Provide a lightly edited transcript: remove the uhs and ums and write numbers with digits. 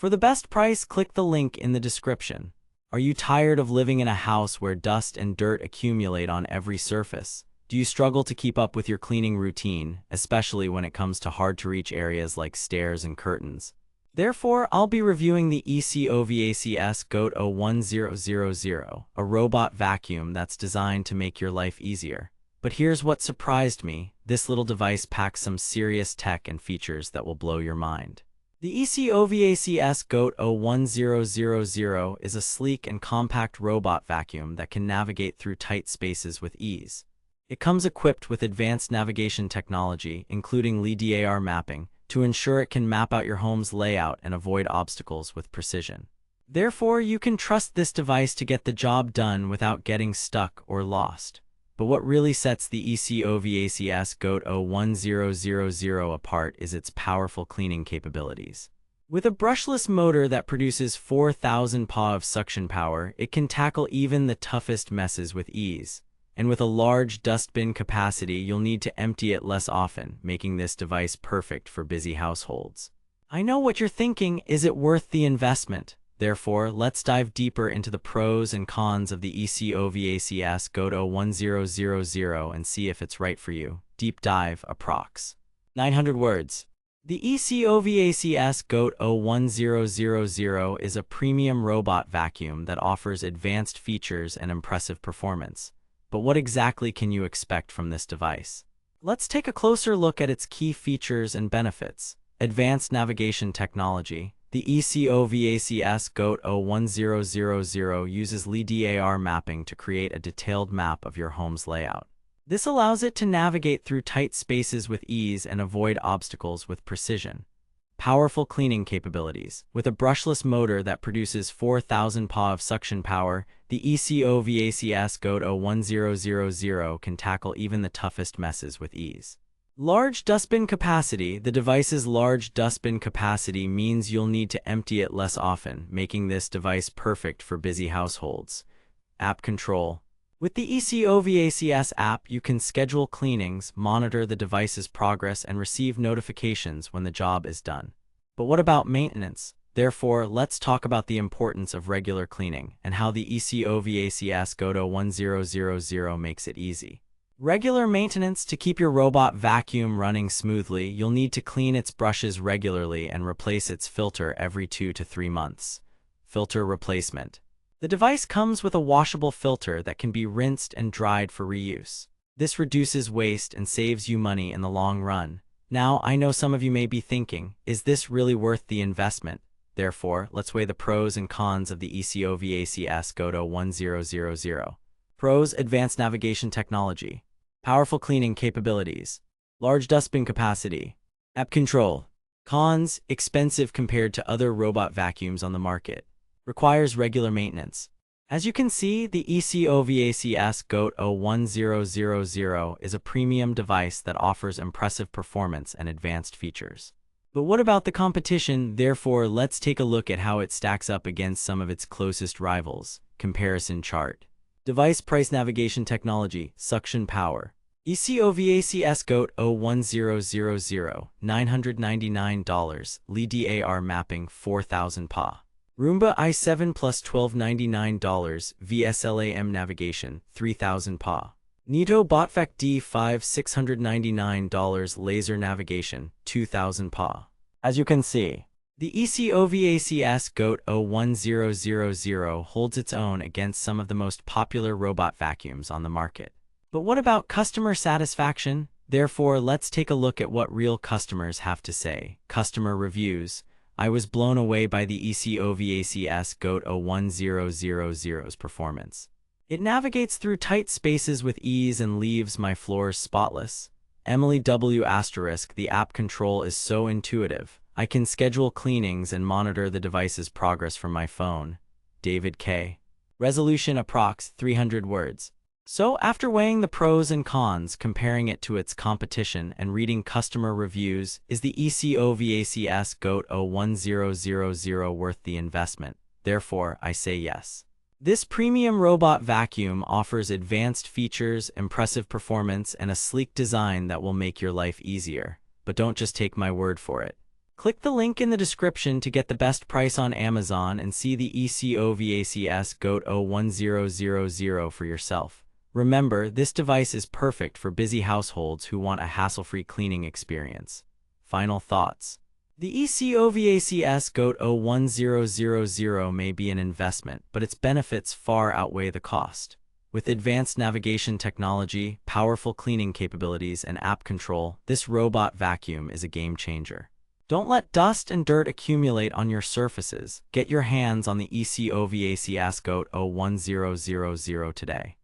For the best price, click the link in the description. Are you tired of living in a house where dust and dirt accumulate on every surface? Do you struggle to keep up with your cleaning routine, especially when it comes to hard-to-reach areas like stairs and curtains? Therefore, I'll be reviewing the ECOVACS GOAT O1000, a robot vacuum that's designed to make your life easier. But here's what surprised me: this little device packs some serious tech and features that will blow your mind. The ECOVACS GOAT O1000 is a sleek and compact robot vacuum that can navigate through tight spaces with ease. It comes equipped with advanced navigation technology, including LiDAR mapping, to ensure it can map out your home's layout and avoid obstacles with precision. Therefore, you can trust this device to get the job done without getting stuck or lost. But what really sets the ECOVACS GOAT O1000 apart is its powerful cleaning capabilities. With a brushless motor that produces 4,000 PA of suction power, it can tackle even the toughest messes with ease. And with a large dustbin capacity, you'll need to empty it less often, making this device perfect for busy households. I know what you're thinking: is it worth the investment? Therefore, let's dive deeper into the pros and cons of the ECOVACS GOAT O1000 and see if it's right for you. Deep dive, approx. 900 words. The ECOVACS GOAT O1000 is a premium robot vacuum that offers advanced features and impressive performance. But what exactly can you expect from this device? Let's take a closer look at its key features and benefits. Advanced navigation technology. The ECOVACS GOAT O1000 uses LiDAR mapping to create a detailed map of your home's layout. This allows it to navigate through tight spaces with ease and avoid obstacles with precision. Powerful cleaning capabilities. With a brushless motor that produces 4,000 PA of suction power, the ECOVACS GOAT O1000 can tackle even the toughest messes with ease. Large dustbin capacity. The device's large dustbin capacity means you'll need to empty it less often, making this device perfect for busy households. App control. With the ECOVACS app, you can schedule cleanings, monitor the device's progress, and receive notifications when the job is done. But what about maintenance? Therefore, let's talk about the importance of regular cleaning and how the ECOVACS GOAT O1000 makes it easy. Regular maintenance. To keep your robot vacuum running smoothly, you'll need to clean its brushes regularly and replace its filter every 2 to 3 months. Filter replacement. The device comes with a washable filter that can be rinsed and dried for reuse. This reduces waste and saves you money in the long run. Now, I know some of you may be thinking, is this really worth the investment? Therefore, let's weigh the pros and cons of the ECOVACS GOAT O1000. Pros: advanced navigation technology. Powerful cleaning capabilities. Large dustbin capacity. App control. Cons: expensive compared to other robot vacuums on the market. Requires regular maintenance. As you can see, the ECOVACS GOAT O1000 is a premium device that offers impressive performance and advanced features. But what about the competition? Therefore, let's take a look at how it stacks up against some of its closest rivals. Comparison chart. Device price. Navigation technology. Suction power. ECOVACS GOAT O1000, $999. LiDAR mapping, 4,000 PA. Roomba i7 plus $1,299. VSLAM navigation, 3,000 PA. Neato BotVac D5 $699. Laser navigation, 2,000 PA. As you can see, the ECOVACS GOAT O1000 holds its own against some of the most popular robot vacuums on the market. But what about customer satisfaction? Therefore, let's take a look at what real customers have to say. Customer reviews. I was blown away by the ECOVACS GOAT O1000's performance. It navigates through tight spaces with ease and leaves my floors spotless. Emily W**. The app control is so intuitive. I can schedule cleanings and monitor the device's progress from my phone. David K. Resolution approx. 300 words. So, after weighing the pros and cons, comparing it to its competition, and reading customer reviews, is the ECOVACS GOAT O1000 worth the investment? Therefore, I say yes. This premium robot vacuum offers advanced features, impressive performance, and a sleek design that will make your life easier. But don't just take my word for it. Click the link in the description to get the best price on Amazon and see the ECOVACS GOAT O1000 for yourself. Remember, this device is perfect for busy households who want a hassle-free cleaning experience. Final thoughts. The ECOVACS GOAT O1000 may be an investment, but its benefits far outweigh the cost. With advanced navigation technology, powerful cleaning capabilities, and app control, this robot vacuum is a game changer. Don't let dust and dirt accumulate on your surfaces. Get your hands on the ECOVACS GOAT O1000 today.